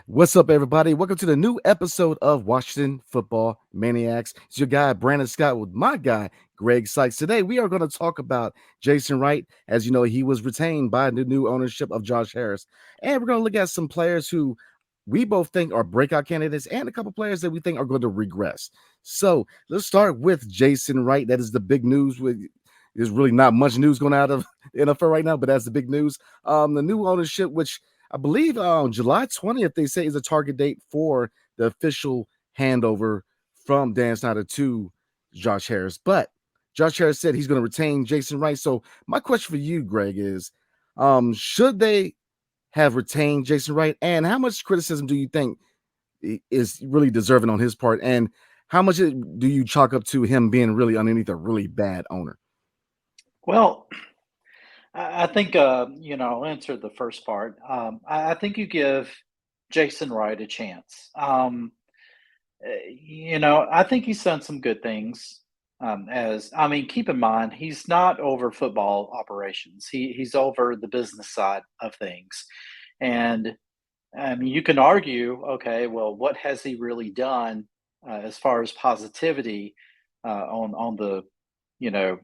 What's up, everybody? Welcome to the new episode of Washington Football Maniacs. It's your guy, Brandon Scott, with my guy, Greg Sykes. Today, we are going to talk about Jason Wright. As you know, he was retained by the new ownership of Josh Harris. And we're going to look at some players who we both think are breakout candidates and a couple players that we think are going to regress. So let's start with Jason Wright. That is the big news. There's really not much news going out of the NFL right now, but that's the big news. The new ownership, which I believe on July 20th, they say is a target date for the official handover from Dan Snyder to Josh Harris. But Josh Harris said he's going to retain Jason Wright. So my question for you, Greg, is should they have retained Jason Wright? And how much criticism do you think is really deserving on his part? And how much do you chalk up to him being really underneath a really bad owner? Well, I think I'll answer the first part. I think you give Jason Wright a chance. I think he's done some good things. Keep in mind he's not over football operations. He's over the business side of things, and I mean you can argue, okay, well, what has he really done as far as positivity on the you know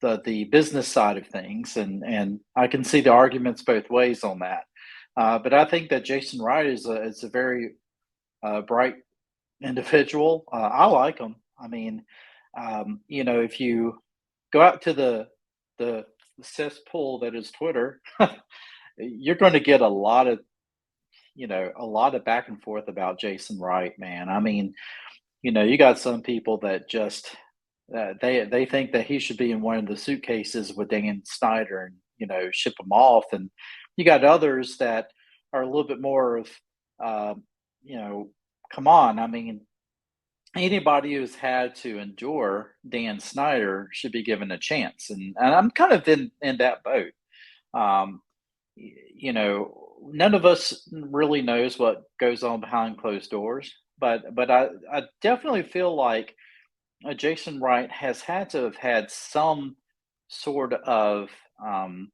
the business side of things, and I can see the arguments both ways on that. But I think that Jason Wright is a very bright individual. I like him. I mean, if you go out to the cesspool that is Twitter, you're going to get a lot of back and forth about Jason Wright, man. I mean, you got some people that just they think that he should be in one of the suitcases with Dan Snyder and ship him off, and you got others that are a little bit more of uh, you know, come on. I mean, anybody who's had to endure Dan Snyder should be given a chance, and I'm kind of in that boat. Um, None of us really knows what goes on behind closed doors, but I definitely feel like Jason Wright has had to have had some sort of, um,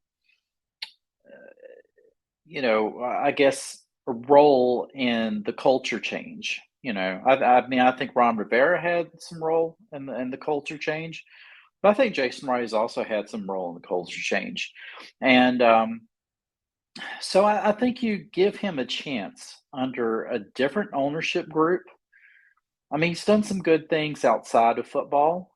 I guess, a role in the culture change. I mean, I think Ron Rivera had some role in the culture change, but I think Jason Wright has also had some role in the culture change, and so I think you give him a chance under a different ownership group. I mean, he's done some good things outside of football,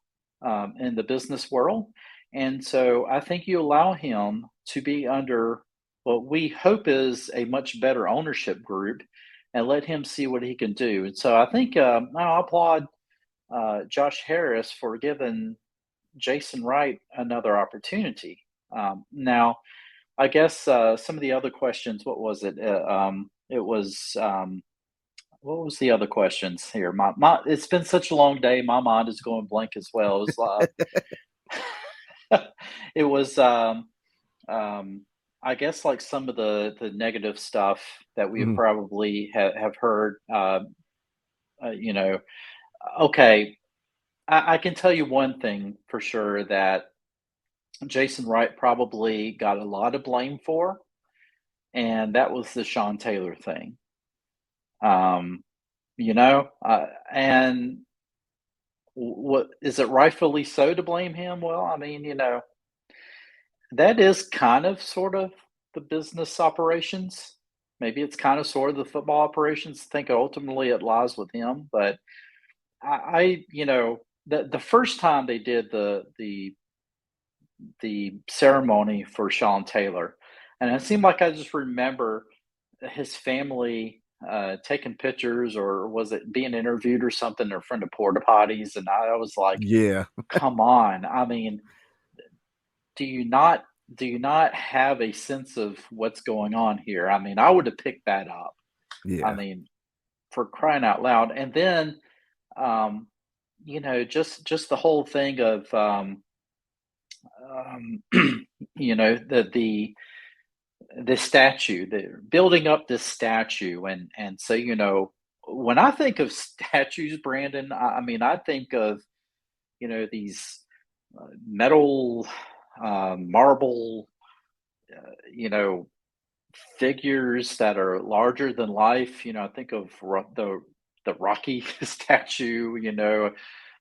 in the business world. And so I think you allow him to be under what we hope is a much better ownership group and let him see what he can do. And so I think I applaud Josh Harris for giving Jason Wright another opportunity. Now, I guess some of the other questions, what was it? It was what was the other questions here? It's been such a long day. My mind is going blank as well. It was I guess like some of the negative stuff that we Mhm. probably have heard. Uh, you know, okay, I can tell you one thing for sure that Jason Wright probably got a lot of blame for, and that was the Sean Taylor thing. Um, and what is it rightfully so to blame him? Well, I mean, that is kind of sort of the business operations. Maybe it's kind of sort of the football operations. I think ultimately it lies with him. But the first time they did the ceremony for Sean Taylor, and it seemed like I just remember his family taking pictures, or was it being interviewed or something in front of porta potties, and I was like, Yeah. come on. I mean, do you not have a sense of what's going on here? I mean, I would have picked that up. I Yeah. mean, for crying out loud. And then um, just the whole thing of um the statue, the building up this statue, and so when I think of statues, Brandon, I mean, I think of these metal, marble, you know, figures that are larger than life. I think of the Rocky statue.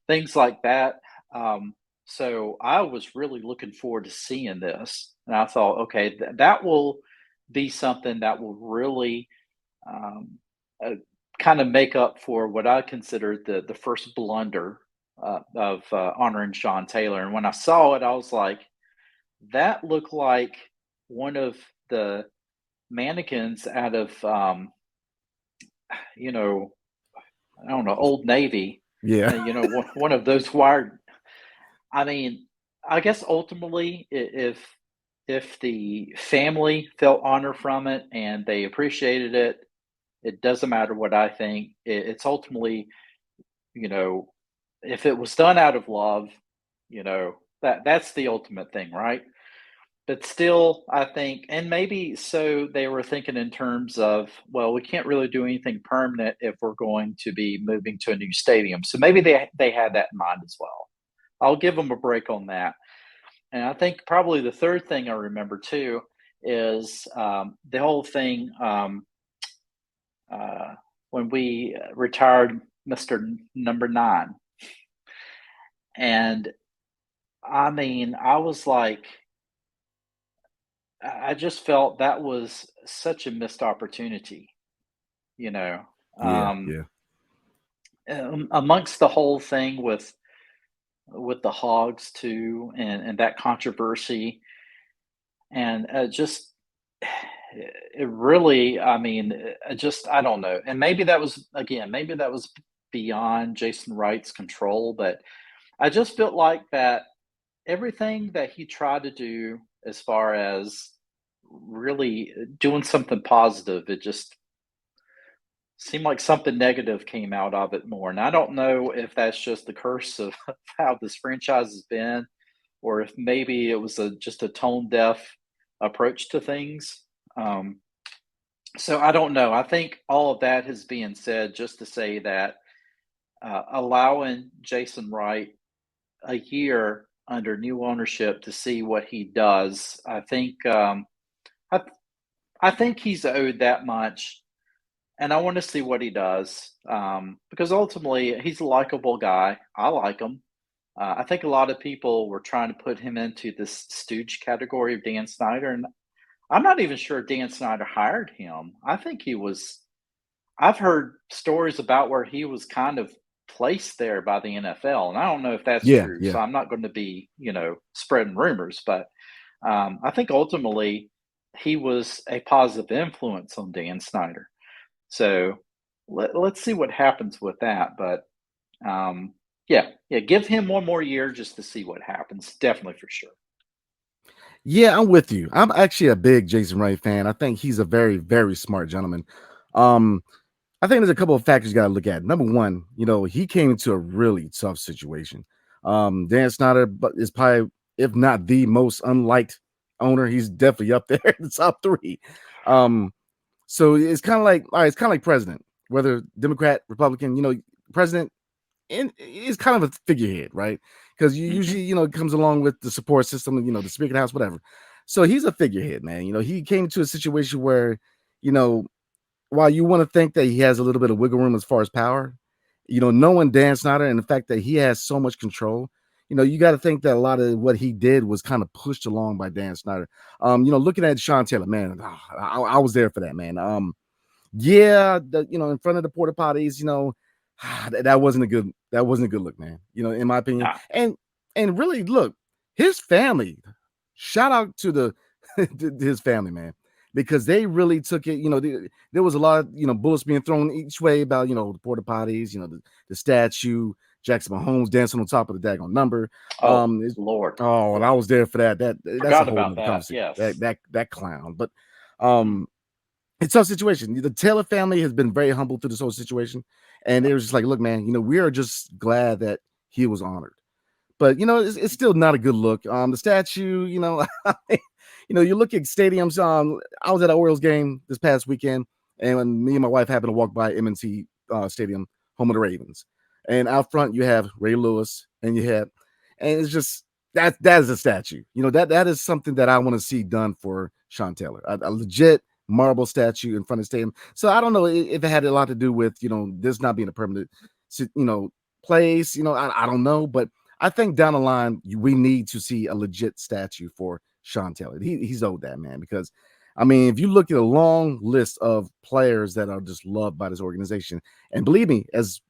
Things like that. Um, so I was really looking forward to seeing this, and I thought, okay, that will be something that will really um, uh, kind of make up for what I consider the first blunder of honoring Sean Taylor. And when I saw it, I was like, that looked like one of the mannequins out of you know I don't know, Old Navy. Yeah. One of those wired. I mean, I guess ultimately, if the family felt honor from it and they appreciated it, it doesn't matter what I think. It's ultimately, you know, if it was done out of love, that's the ultimate thing, right? But still, I think, and maybe so they were thinking in terms of, well, we can't really do anything permanent if we're going to be moving to a new stadium. So maybe they had that in mind as well. I'll give them a break on that. And I think probably the third thing I remember too is the whole thing uh, when we retired Mr. Number Nine. And I mean, I was like, I just felt that was such a missed opportunity, you know, Yeah. um, Yeah. amongst the whole thing with the hogs too, and that controversy, and just it really, I mean, just I don't know, and maybe that was again, maybe that was beyond Jason Wright's control, but I just felt like that everything that he tried to do as far as really doing something positive, it just seemed like something negative came out of it more. And I don't know if that's just the curse of how this franchise has been, or if maybe it was just a tone deaf approach to things. Um, so I don't know. I think all of that has been said just to say that allowing Jason Wright a year under new ownership to see what he does, I, I think he's owed that much, and I want to see what he does because ultimately he's a likable guy. I like him. I think a lot of people were trying to put him into this stooge category of Dan Snyder, and I'm not even sure Dan Snyder hired him. I think he was. I've heard stories about where he was kind of placed there by the NFL, and I don't know if that's Yeah. true. Yeah. So I'm not going to be, spreading rumors, but I think ultimately he was a positive influence on Dan Snyder. So let's see what happens with that. But yeah, give him one more year just to see what happens. Definitely for sure. Yeah, I'm with you. I'm actually a big Jason Wright fan. I think he's a very, very smart gentleman. Um, I think there's a couple of factors you got to look at. Number one, he came into a really tough situation. Dan Snyder is probably, if not the most unliked owner, he's definitely up there in the top three. Um, so it's kind of like, all right, it's kind of like president, whether Democrat, Republican, president and is kind of a figurehead, right? Because you Hmm. usually, it comes along with the support system, the Speaker of the House, whatever. So he's a figurehead, man. He came to a situation where, you know, while you want to think that he has a little bit of wiggle room as far as power, knowing Dan Snyder and the fact that he has so much control, you got to think that a lot of what he did was kind of pushed along by Dan Snyder. Looking at Sean Taylor, man, I was there for that, man. Yeah, in front of the porta potties, that wasn't a good look, man. In my opinion, Nah. and really, look, his family. Shout out to his family, man, because they really took it. There was a lot of bullets being thrown each way about the porta potties, the statue, Jackson Mahomes dancing on top of the daggone number. Oh Um, it's, Lord, oh, and I was there for that. That's a forgot whole about nother that. conversation. That Yes. that that clown, but Hmm. um it's a tough situation. The Taylor family has been very humble through this whole situation. And they were just like, look, man, we are just glad that he was honored. But it's still not a good look. The statue, you look at stadiums. I was at an Orioles game this past weekend, and when me and my wife happened to walk by M&T Stadium, home of the Ravens, and out front you have Ray Lewis, and it's just that is a statue. That is something that I want to see done for Sean Taylor. A legit marble statue in front of the stadium. So I don't know if it had a lot to do with this not being a permanent, place. I don't know, but I think down the line we need to see a legit statue for Sean Taylor. He's owed that, man, because I mean, if you look at a long list of players that are just loved by this organization, and believe me, as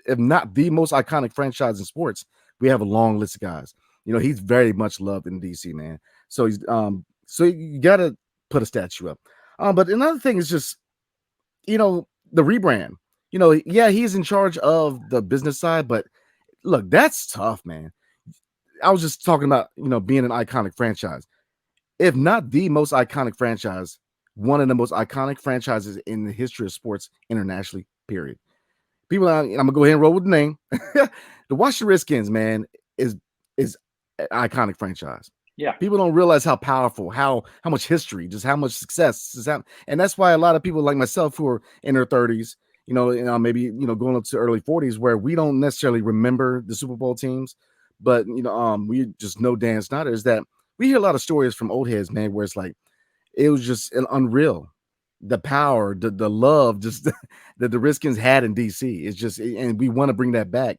if not the most iconic franchise in sports, we have a long list of guys. He's very much loved in DC, man. So you gotta put a statue up. But another thing is just, the rebrand. Yeah, he's in charge of the business side, but look, that's tough, man. I was just talking about, being an iconic franchise. If not the most iconic franchise, one of the most iconic franchises in the history of sports internationally, period. People, I'm gonna go ahead and roll with the name. The Washington Redskins, man, is an iconic franchise. Yeah, People don't realize how powerful, how much history, just how much success is that, and that's why a lot of people like myself who are in their 30s, maybe going up to early 40s, where we don't necessarily remember the Super Bowl teams, but we just know Dan Snyder. Is that we hear a lot of stories from old heads, man, where it's like it was just an unreal. The power, the love, just that the Redskins had in DC. It's just, and we want to bring that back.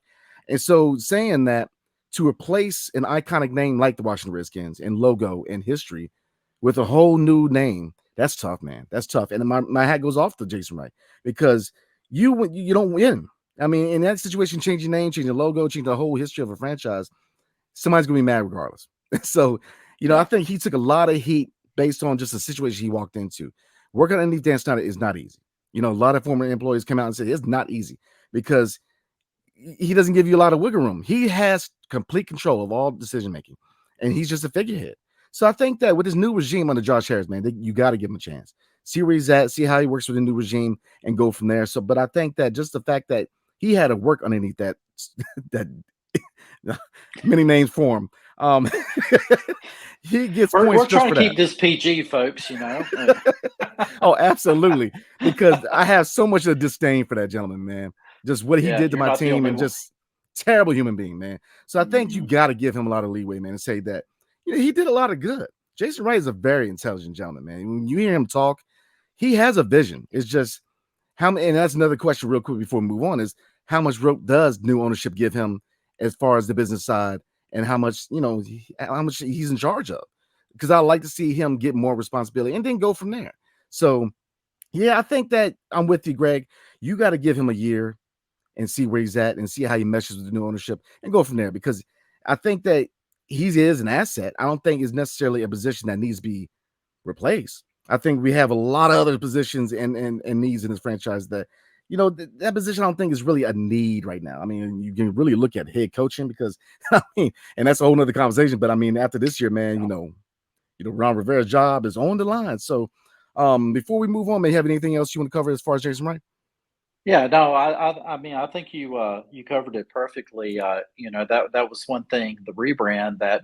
And so, saying that to replace an iconic name like the Washington Redskins and logo and history with a whole new name, that's tough, man. That's tough. And my hat goes off to Jason Wright, because you don't win. I mean, in that situation, change your name, change the logo, change the whole history of a franchise, somebody's gonna be mad regardless. So, I yeah, think he took a lot of heat based on just the situation he walked into. Working underneath Dan Snyder is not easy. A lot of former employees come out and say it's not easy because he doesn't give you a lot of wiggle room. He has complete control of all decision making, and he's just a figurehead. So I think that with his new regime under Josh Harris, man, you got to give him a chance. See where he's at, see how he works with the new regime, and go from there. So, but I think that just the fact that he had to work underneath that that many names for him. He gets points we're just trying for to that. keep this PG, folks. Oh, absolutely. Because I have so much of disdain for that gentleman, man. Just what he Yeah, did to you're my not the team, only and one. just terrible human being, man. So I think you Mhm. got to give him a lot of leeway, man, and say that he did a lot of good. Jason Wright is a very intelligent gentleman, man. When you hear him talk, he has a vision. It's just how many, and that's another question, real quick, before we move on, is how much rope does new ownership give him as far as the business side, and how much how much he's in charge of? Because I like to see him get more responsibility and then go from there. So yeah, I think that I'm with you, Greg. You got to give him a year and see where he's at and see how he meshes with the new ownership and go from there, because I think that he is an asset. I don't think it's necessarily a position that needs to be replaced. I think we have a lot of other positions and needs in this franchise that, that position I don't think is really a need right now. I mean, you can really look at head coaching because, I mean, and that's a whole nother conversation. But I mean, after this year, man, Yeah. Ron Rivera's job is on the line. So, before we move on, may you have anything else you want to cover as far as Jason Wright? Yeah, no, I mean, I think you covered it perfectly. That was one thing, the rebrand that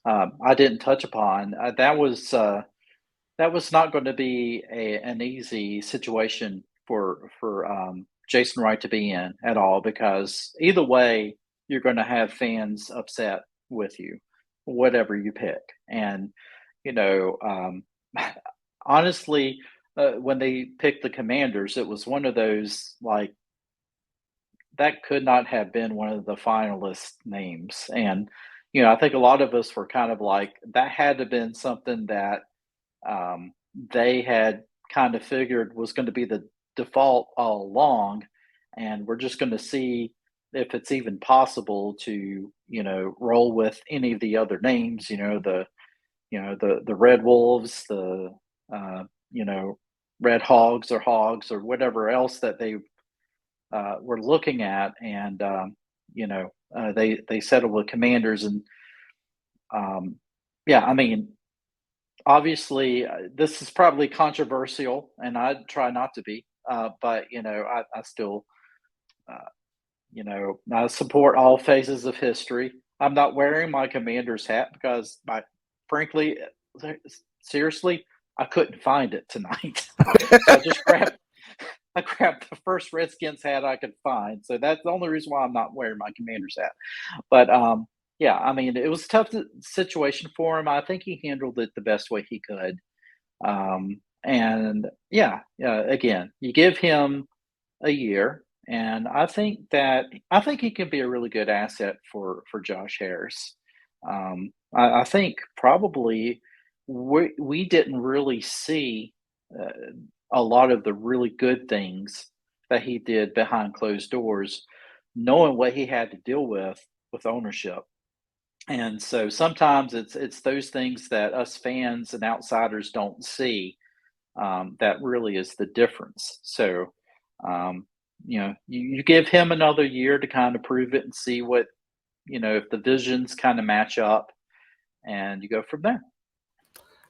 I didn't touch upon. That was not going to be an easy situation for Jason Wright to be in at all, because either way, you're going to have fans upset with you, whatever you pick. And you know, honestly, when they picked the Commanders, it was one of those like that could not have been one of the finalist names. And I think a lot of us were kind of like that had to have been something that they had kind of figured was going to be the default all along, and we're just going to see if it's even possible to roll with any of the other names. The Red Wolves, the uh, you know Red Hogs or whatever else that they were looking at, and they settled with Commanders, and um, yeah, I mean, obviously, this is probably controversial, and I try not to be, but I still, uh, I support all phases of history. I'm not wearing my Commander's hat because, frankly, seriously, I couldn't find it tonight, so I grabbed the first Redskins hat I could find. So that's the only reason why I'm not wearing my Commander's hat. But yeah, I mean, it was a tough situation for him. I think he handled it the best way he could. And yeah, again, you give him a year, and I think he can be a really good asset for Josh Harris. I think probably we didn't really see uh, a lot of the really good things that he did behind closed doors, knowing what he had to deal with ownership. And so sometimes it's those things that us fans and outsiders don't see, that really is the difference. So, um, you give him another year to kind of prove it and see what, if the visions kind of match up, and you go from there.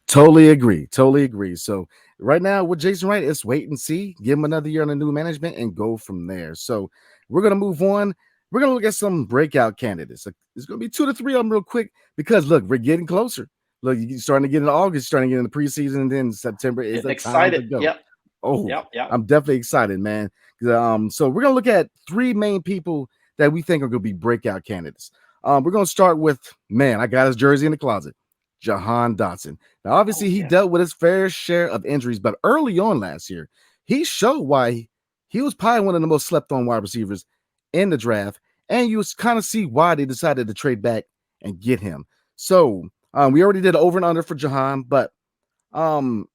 Totally agree. Totally agree. So right now with Jason Wright, it's wait and see, give him another year on the new management and go from there. So we're gonna move on. We're gonna look at some breakout candidates. It's gonna be 2 to 3 of them real quick because look, we're getting closer. Look, you're starting to get in August, starting to get in the preseason, and then September is Getting the time to excited. go. Yep. Oh, Yep. Yep. I'm definitely excited, man. So we're gonna look at three main people that we think are gonna be breakout candidates. We're gonna start with man. I got his jersey in the closet, Jahan Dotson. Now, Oh obviously, he yeah. dealt with his fair share of injuries, but early on last year, he showed why he was probably one of the most slept on wide receivers in the draft, and you kind of see why they decided to trade back and get him. So we already did over and under for Jahan, but um,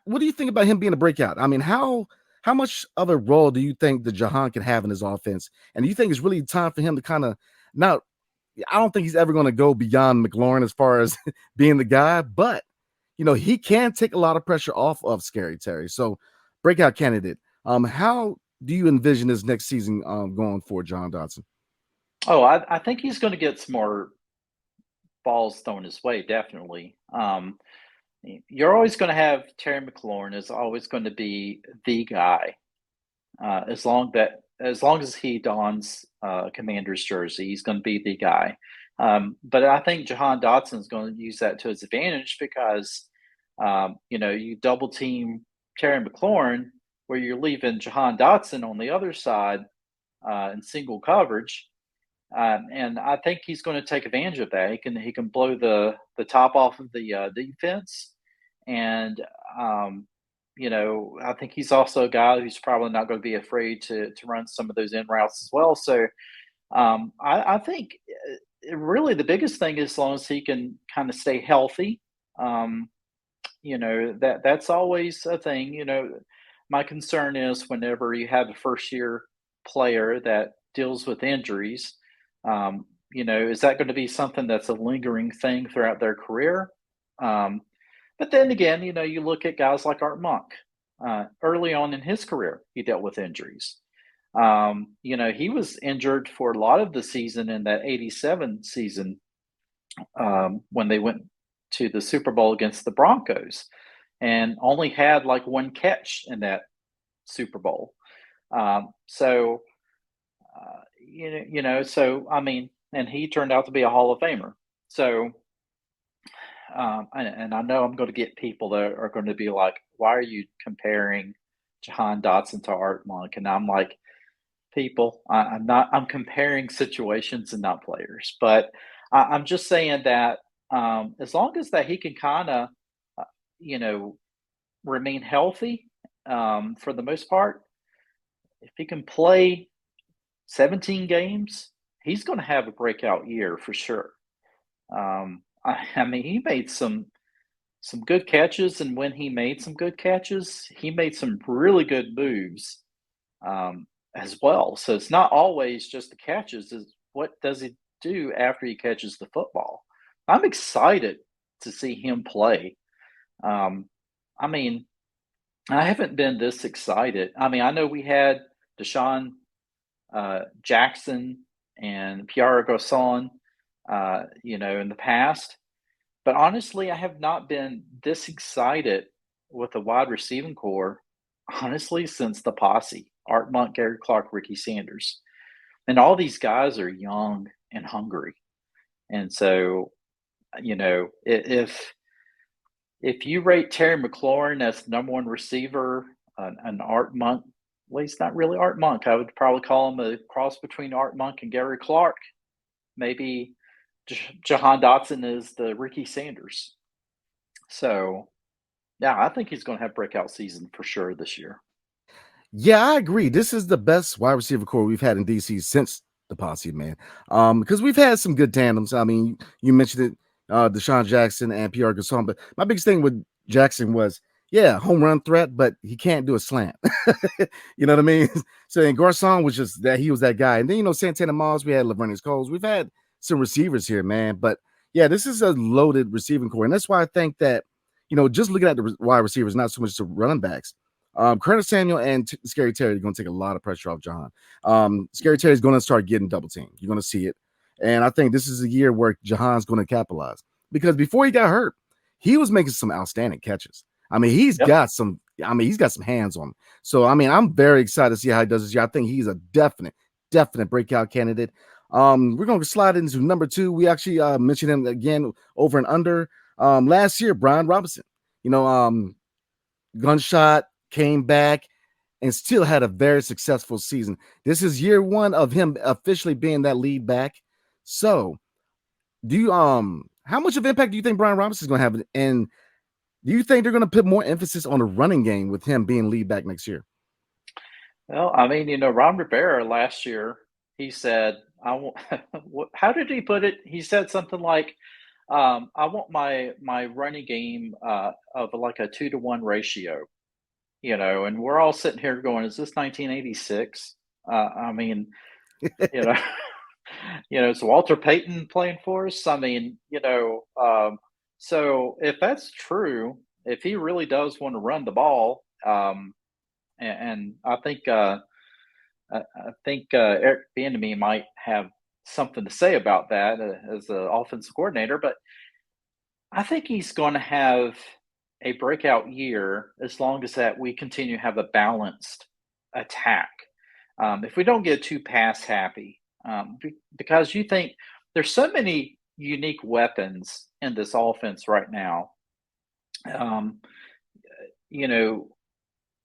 what do you think about him being a breakout? I mean, how much of a role do you think that Jahan can have in his offense? And do you think it's really time for him to kind of not? I don't think he's ever going to go beyond McLaurin as far as being the guy, but he can take a lot of pressure off of Scary Terry. So, breakout candidate. How do you envision this next season going for John Dodson? Oh, I think he's going to get some more balls thrown his way. Definitely. You're always going to have Terry McLaurin is always going to be the guy. As long as he dons Commander's jersey, he's going to be the guy. But I think Jahan Dotson is going to use that to his advantage because you double team Terry McLaurin, where you're leaving Jahan Dotson on the other side in single coverage. And I think he's going to take advantage of that. He can blow the top off of the defense, and I think he's also a guy who's probably not going to be afraid to run some of those in routes as well. So I think really the biggest thing is as long as he can kind of stay healthy. Um, that's always a thing. My concern is whenever you have a first year player that deals with injuries, is that going to be something that's a lingering thing throughout their career? Um, but then again, you look at guys like Art Monk. Early on in his career, he dealt with injuries. He was injured for a lot of the season in that '87 season, when they went to the Super Bowl against the Broncos, and only had like one catch in that Super Bowl. So so I mean, and he turned out to be a Hall of Famer. So, and I know I'm going to get people that are going to be like, "Why are you comparing Jahan Dotson to Art Monk?" And I'm like, people, I'm not. I'm comparing situations and not players. But I'm just saying that as long as that he can kind of, uh, you know, remain healthy for the most part, if he can play 17 games, he's going to have a breakout year for sure. I mean, he made some good catches, and when he made some good catches, he made some really good moves as well. So it's not always just the catches; is what does he do after he catches the football? I'm excited to see him play. Um, I mean, I haven't been this excited. I mean, I know we had Deshaun Jackson and Pierre Garcon, in the past. But honestly, I have not been this excited with the wide receiving core, honestly, since the posse. Art Monk, Gary Clark, Ricky Sanders. And all these guys are young and hungry. And so, if you rate Terry McLaurin as the number one receiver, an Art Monk, well, he's not really Art Monk. I would probably call him a cross between Art Monk and Gary Clark. Maybe Jahan Dotson is the Ricky Sanders. So, Yeah, I think he's gonna have breakout season for sure this year. Yeah, I agree. This is the best wide receiver core we've had in DC since the posse, man. Because we've had some good tandems. I mean, you mentioned it, Deshaun Jackson and Pierre Gasson, but my biggest thing with Jackson was, yeah, home run threat, but he can't do a slant. You know what I mean? So, and Garcon was just that he was that guy. And then, Santana Moss, we had Lavernius Coles. We've had some receivers here, man. But yeah, this is a loaded receiving core. And that's why I think that, just looking at the wide receivers, not so much the running backs. Curtis Samuel and Scary Terry are going to take a lot of pressure off John. Scary Terry is going to start getting double teamed. You're going to see it. And I think this is a year where Jahan's going to capitalize because before he got hurt, he was making some outstanding catches. I mean, Yep. he's got some hands on him. So, I mean, I'm very excited to see how he does this year. I think he's a definite breakout candidate. We're going to slide into number 2. We actually mentioned him again over and under last year, Brian Robinson. You know, gunshot, came back, and still had a very successful season. This is year 1 of him officially being that lead back. So, do you how much of impact do you think Brian Robinson is going to have? And do you think they're going to put more emphasis on the running game with him being lead back next year? Well, I mean, Ron Rivera last year, he said, "I want." How did he put it? He said something like, "I want my running game of like a 2-to-1 ratio." And we're all sitting here going, "Is this 1986?" I mean, you know, is Walter Payton playing for us? I mean, so if that's true, if he really does want to run the ball, and I think Eric Bieniemy might have something to say about that as the offensive coordinator, but I think he's going to have a breakout year as long as that we continue to have a balanced attack. If we don't get too pass happy, because you think there's so many unique weapons in this offense right now. Um, you know,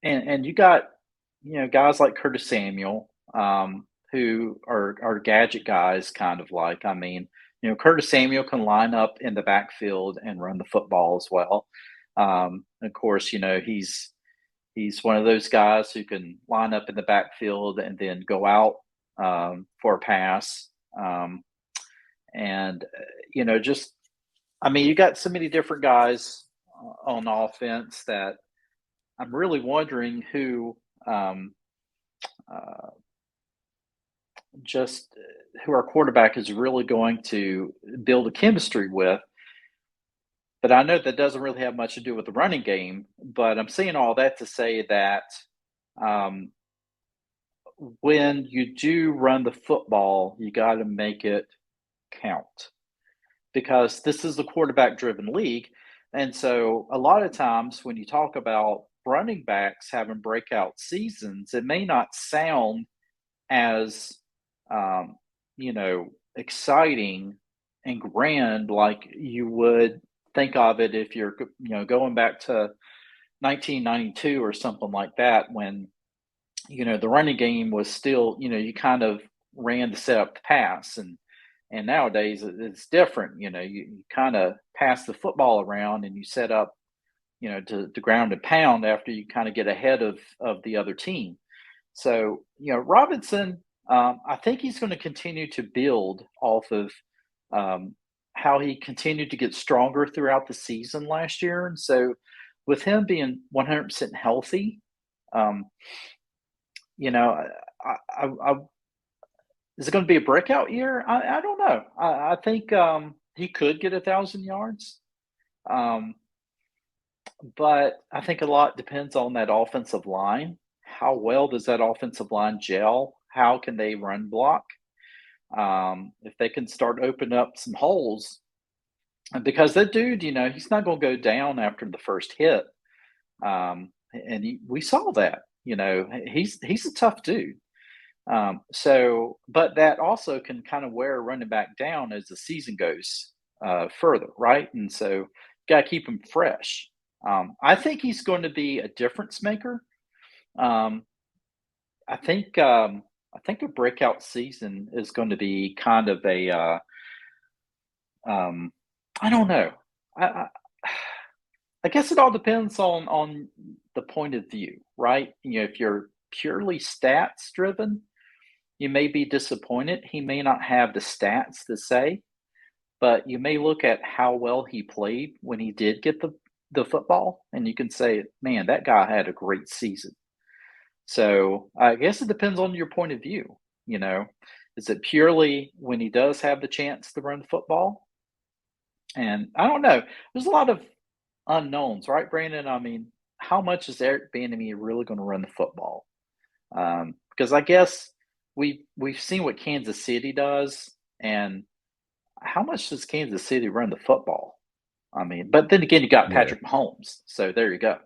and you got guys like Curtis Samuel, who are gadget guys, kind of like. I mean, Curtis Samuel can line up in the backfield and run the football as well. Of course, he's one of those guys who can line up in the backfield and then go out for a pass. And just I mean, you got so many different guys on offense that I'm really wondering um, uh, who our quarterback is really going to build a chemistry with. But I know that doesn't really have much to do with the running game. But I'm saying all that to say that um, when you do run the football, you got to make it count because this is a quarterback driven league. And so a lot of times when you talk about running backs having breakout seasons, it may not sound as um, exciting and grand like you would think of it if you're going back to 1992 or something like that when the running game was still you kind of ran to set up the pass and nowadays it's different. You kind of pass the football around and you set up to ground and pound after you kind of get ahead of the other team. So, Robinson, I think he's going to continue to build off of um, how he continued to get stronger throughout the season last year. And so, with him being 100% healthy, um, you know, I is it going to be a breakout year? I don't know. I think he could get 1,000 yards, um, but I think a lot depends on that offensive line. How well does that offensive line gel? How can they run block? If they can start opening up some holes, and because that dude, he's not going to go down after the first hit. And we saw that. He's a tough dude. But that also can kind of wear a running back down as the season goes further, right? And so, got to keep him fresh. I think he's going to be a difference maker. Um, I think I think a breakout season is going to be kind of um, I don't know. I I guess it all depends on the point of view, right? If you're purely stats driven, you may be disappointed. He may not have the stats to say, but you may look at how well he played when he did get the football, and you can say, "Man, that guy had a great season." So, I guess it depends on your point of view, you know? Is it purely when he does have the chance to run the football? And I don't know. There's a lot of unknowns, right, Brandon? I mean, how much is Eric Bieniemy really gonna run the football? Because I guess we've seen what Kansas City does, and how much does Kansas City run the football? I mean, but then again, you got Yeah. Patrick Mahomes, so there you go.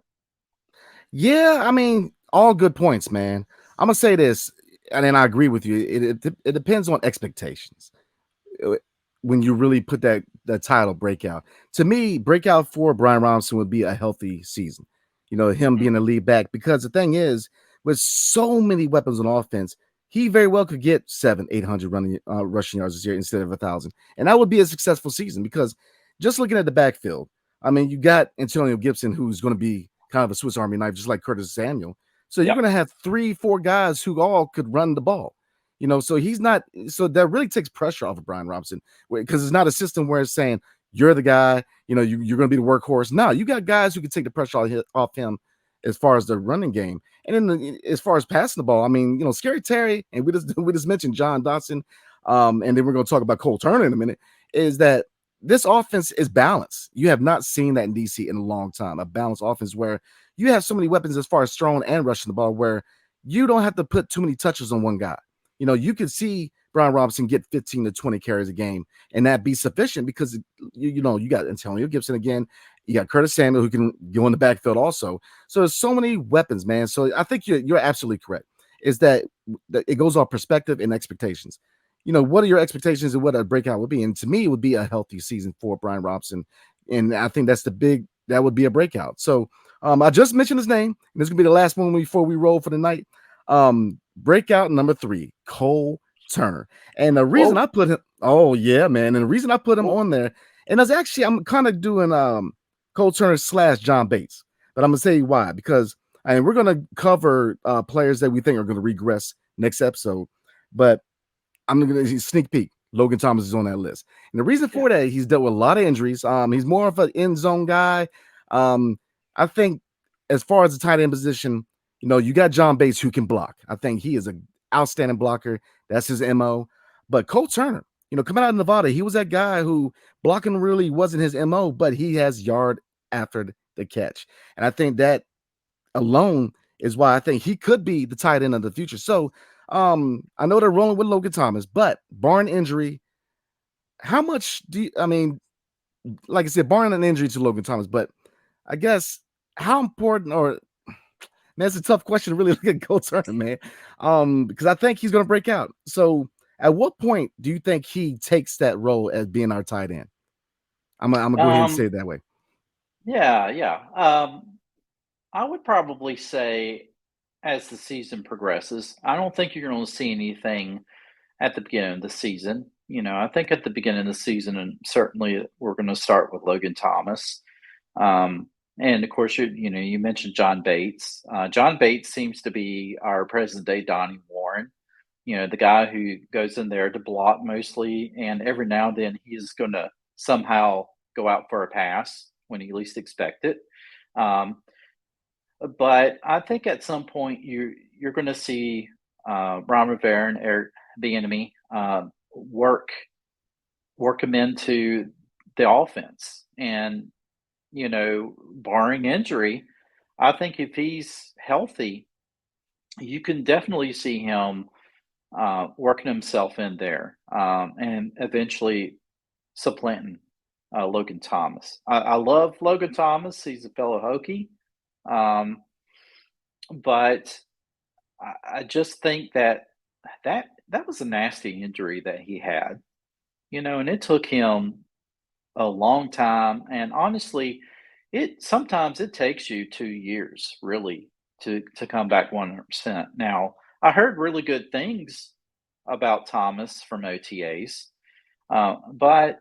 Yeah, I mean, all good points, man. I'm gonna say this, and then I agree with you. It depends on expectations. uh, when you really put that title breakout. To me, breakout for Brian Robinson would be a healthy season. Him being Mhm. a lead back because the thing is, with so many weapons on offense, he very well could get 700, 800 running rushing yards this year instead of 1,000, and that would be a successful season because just looking at the backfield, I mean, you got Antonio Gibson who's going to be kind of a Swiss Army knife, just like Curtis Samuel. So you're Yep. going to have 3, 4 guys who all could run the ball. So he's not. So that really takes pressure off of Brian Robinson because it's not a system where it's saying you're the guy. You're going to be the workhorse. No, you got guys who can take the pressure off him as far as the running game, and then as far as passing the ball. I mean, Scary Terry, and we just mentioned John Dotson, and then we're going to talk about Cole Turner in a minute. Is that this offense is balanced? You have not seen that in DC in a long time. A balanced offense where you have so many weapons as far as throwing and rushing the ball, where you don't have to put too many touches on one guy. You could see Brian Robinson get 15 to 20 carries a game, and that be sufficient because you got Antonio Gibson again, you got Curtis Samuel who can go in the backfield also. So there's so many weapons, man. So I think you're absolutely correct. Is that it goes off perspective and expectations. What are your expectations and what a breakout would be? And to me, it would be a healthy season for Brian Robinson, and I think that would be a breakout. So I just mentioned his name, and this is gonna be the last one before we roll for the night. Breakout number 3, Cole Turner. And the reason Whoa. I put him, oh yeah, man. And the reason I put him Whoa. on there, and that's actually I'm kind of doing Cole Turner / John Bates. But I'm gonna tell you why, because we're gonna cover players that we think are gonna regress next episode. But I'm gonna sneak peek. Logan Thomas is on that list. And the reason Yeah. for that, he's dealt with a lot of injuries. He's more of an end zone guy. I think as far as the tight end position, you got John Bates who can block. I think he is an outstanding blocker. That's his MO. But Cole Turner, coming out of Nevada, he was that guy who blocking really wasn't his MO, but he has yard after the catch. And I think that alone is why I think he could be the tight end of the future. So I know they're rolling with Logan Thomas, but barring injury, how much do you, I mean, like I said, barring an injury to Logan Thomas, but I guess how important or man, that's a tough question to really look at Cole Turner, man. Because I think he's gonna break out. So at what point do you think he takes that role as being our tight end? I'm gonna go ahead and say Um, it that way. yeah, yeah. I would probably say as the season progresses, I don't think you're going to see anything at the beginning of the season. I think at the beginning of the season, and certainly we're going to start with Logan Thomas. Um, and of course, you mentioned John Bates. John Bates seems to be our present day Donnie Warren. The guy who goes in there to block mostly, and every now and then he's going to somehow go out for a pass when you least expect it. Um, but I think at some point you're going to see Ron Rivera and Eric Bieniemy work him into the offense, and barring injury, I think if he's healthy, you can definitely see him working himself in there, and eventually supplanting Logan Thomas. I love Logan Thomas; he's a fellow Hokie, um, but I just think that was a nasty injury that he had, and it took him a long time. And honestly, it sometimes it takes you 2 years really to come back 100%. Now, I heard really good things about Thomas from OTAs, but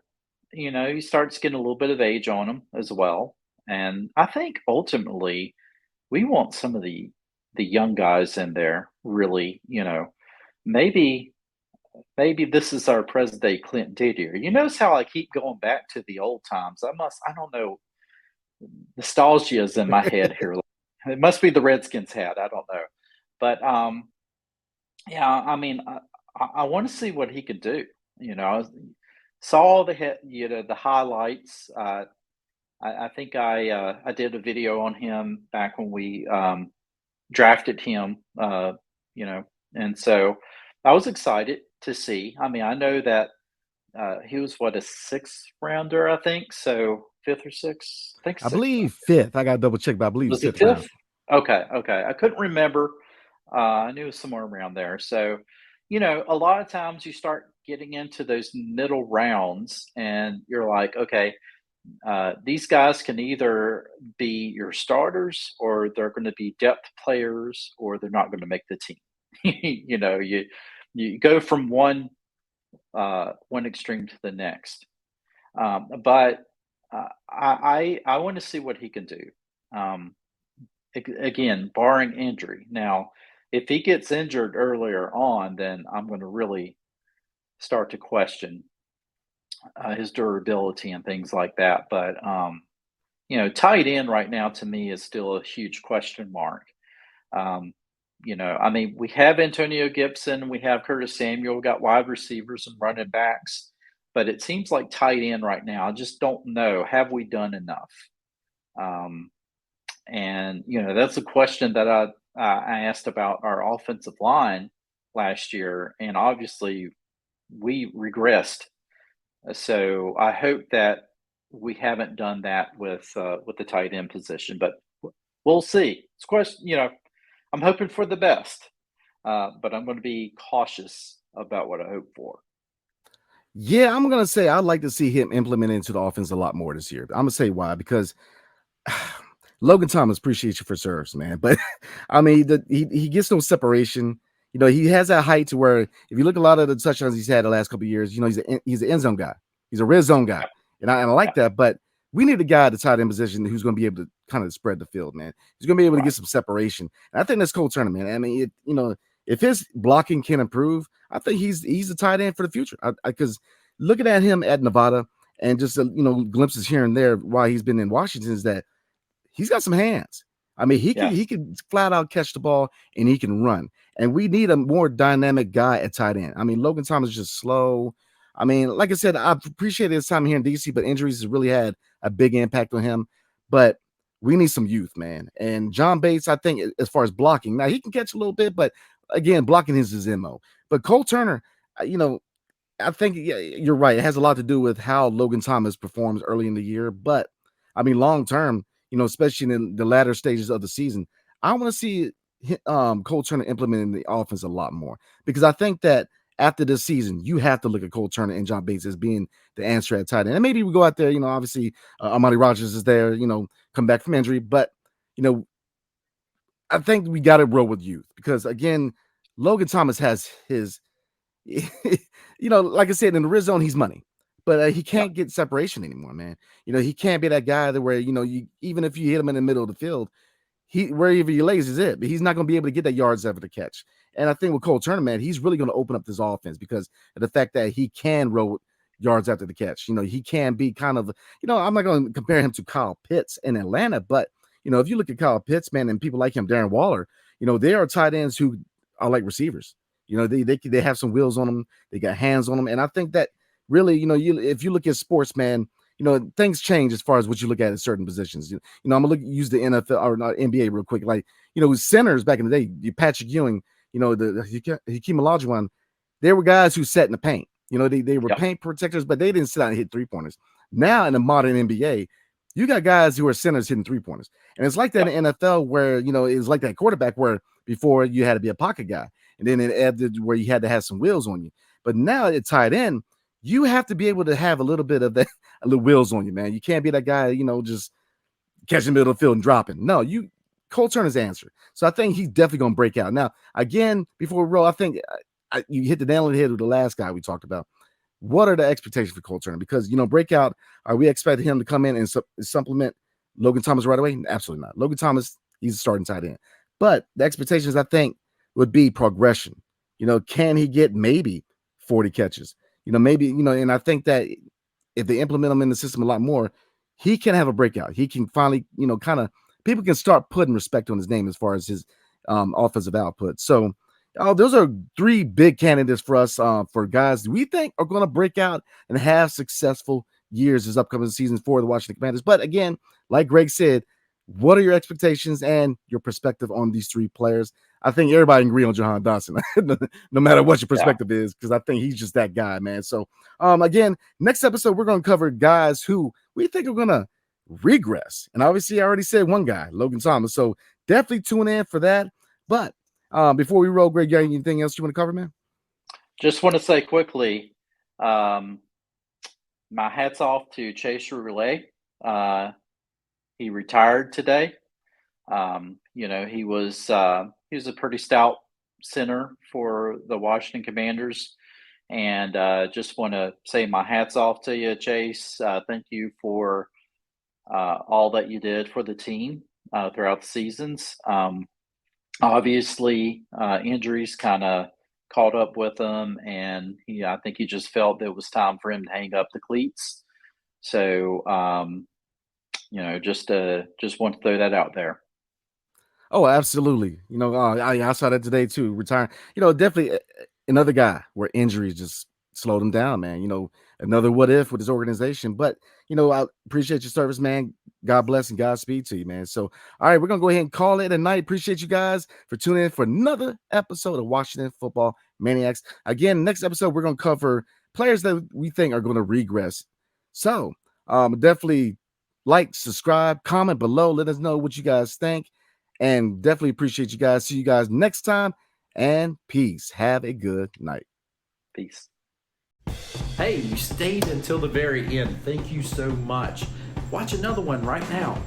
he starts getting a little bit of age on him as well. And I think ultimately we want some of the young guys in there really, maybe maybe this is our present day Clint Didier. You notice how I keep going back to the old times. I don't know, nostalgia is in my head here. It must be the Redskins hat. I don't know, but yeah, I mean, I want to see what he could do. I saw the highlights. I think I did a video on him back when we drafted him. You know, and so I was excited to see. I mean, I know that he was what, a sixth rounder, I think. So fifth or sixth, I think I sixth. believe fifth. I got to double check, but I believe Was it fifth round. fifth? Okay, okay. I couldn't remember. I knew it was somewhere around there. So, a lot of times you start getting into those middle rounds, and you're like, okay, these guys can either be your starters, or they're going to be depth players, or they're not going to make the team. You go from one extreme to the next. But I want to see what he can do. Um, Again, barring injury. Now, if he gets injured earlier on, then I'm going to really start to question his durability and things like that. But tight end right now to me is still a huge question mark. Um, I mean, we have Antonio Gibson, we have Curtis Samuel, we got wide receivers and running backs, but it seems like tight end right now. I just don't know. Have we done enough? Um, and that's a question that I asked about our offensive line last year, and obviously we regressed. So I hope that we haven't done that with the tight end position, but we'll see. It's question, I'm hoping for the best, but I'm going to be cautious about what I hope for. Yeah, I'm gonna say I'd like to see him implement into the offense a lot more this year. I'm gonna say why because Logan Thomas, appreciate you for serves, man. But I mean, he gets no separation. He has that height to where if you look at a lot of the touchdowns he's had the last couple of years, he's an end zone guy. He's a red zone guy, Yeah, and I like yeah, that. But we need a guy at the tight end position who's going to be able to kind of spread the field, man. He's going to be able to get right. some separation. And I think that's Cole Turner, man. I mean, if his blocking can improve, I think he's a tight end for the future. Because looking at him at Nevada and just glimpses here and there while he's been in Washington is that he's got some hands. I mean, he Yes. can flat out catch the ball and he can run. And we need a more dynamic guy at tight end. I mean, Logan Thomas is just slow. I mean, like I said, I've appreciated his time here in DC, but injuries has really had a big impact on him. But we need some youth, man. And John Bates, I think, as far as blocking, now he can catch a little bit, but again, blocking is his MO. But Cole Turner, I think yeah, you're right. It has a lot to do with how Logan Thomas performs early in the year, but I mean, long term, especially in the latter stages of the season, I want to see Cole Turner implementing the offense a lot more because I think that after this season, you have to look at Cole Turner and John Bates as being the answer at tight end. And maybe we go out there, obviously Amari Rogers is there, come back from injury, but you know, I think we got to roll with youth because again, Logan Thomas has his like I said, in the red zone, he's money, but he Yeah. can't get separation anymore, man. He can't be that guy that where you even if you hit him in the middle of the field, he wherever he lays is it, but he's not going to be able to get that yards after the catch. And I think with Cole Turner, man, he's really going to open up this offense because of the fact that he can roll yards after the catch. He can be kind of, I'm not going to compare him to Kyle Pitts in Atlanta, but if you look at Kyle Pitts, man, and people like him, Darren Waller, they are tight ends who are like receivers. They have some wheels on them, they got hands on them, and I think that really, if you look at sports, man, things change as far as what you look at in certain positions. I'm gonna use the NFL or not NBA real quick. Like, centers back in the day, Patrick Ewing, the Hakeem Olajuwon, they were guys who sat in the paint. They were Yep. paint protectors, but they didn't sit out and hit 3-pointers. Now in the modern NBA, you got guys who are centers hitting 3-pointers. And it's like that Yep. in the NFL where, it's like that quarterback where before you had to be a pocket guy. And then it added where you had to have some wheels on you. But now it's tight end. You have to be able to have a little bit of that, a little wheels on you, man. You can't be that guy, just catching the middle of the field and dropping. No, Cole Turner's answer. So I think he's definitely going to break out. Now, again, before we roll, I think you hit the nail on the head with the last guy we talked about. What are the expectations for Cole Turner? Because, Breakout, are we expecting him to come in and supplement Logan Thomas right away? Absolutely not. Logan Thomas, he's a starting tight end. But the expectations, I think, would be progression. Can he get maybe 40 catches? Maybe, and I think that if they implement him in the system a lot more, he can have a breakout. He can finally, kind of people can start putting respect on his name as far as his offensive output. So, those are three big candidates for us for guys we think are going to break out and have successful years this upcoming season for the Washington Commanders. But again, like Greg said, what are your expectations and your perspective on these three players? I think everybody can agree on Jahan Dotson, no matter what your Yeah. perspective is, because I think he's just that guy, man. So, again, next episode, we're going to cover guys who we think are going to regress. And obviously, I already said one guy, Logan Thomas. So definitely tune in for that. But before we roll, Greg, you got anything else you want to cover, man? Just want to say quickly, my hats off to Chase Roulette. He retired today. He was a pretty stout center for the Washington Commanders, and just want to say my hats off to you, Chase. Thank you for all that you did for the team throughout the seasons. Obviously, injuries kind of caught up with him, and I think he just felt it was time for him to hang up the cleats. So, just want to throw that out there. Oh, absolutely. I saw that today too. Retiring. Definitely another guy where injuries just slowed him down, man. Another what if with his organization. But I appreciate your service, man. God bless and Godspeed to you, man. So, all right, we're gonna go ahead and call it a night. Appreciate you guys for tuning in for another episode of Washington Football Maniacs. Again, next episode we're gonna cover players that we think are gonna regress. So, definitely like, subscribe, comment below. Let us know what you guys think. And definitely appreciate you guys. See you guys next time. And peace. Have a good night. Peace. Hey, you stayed until the very end. Thank you so much. Watch another one right now.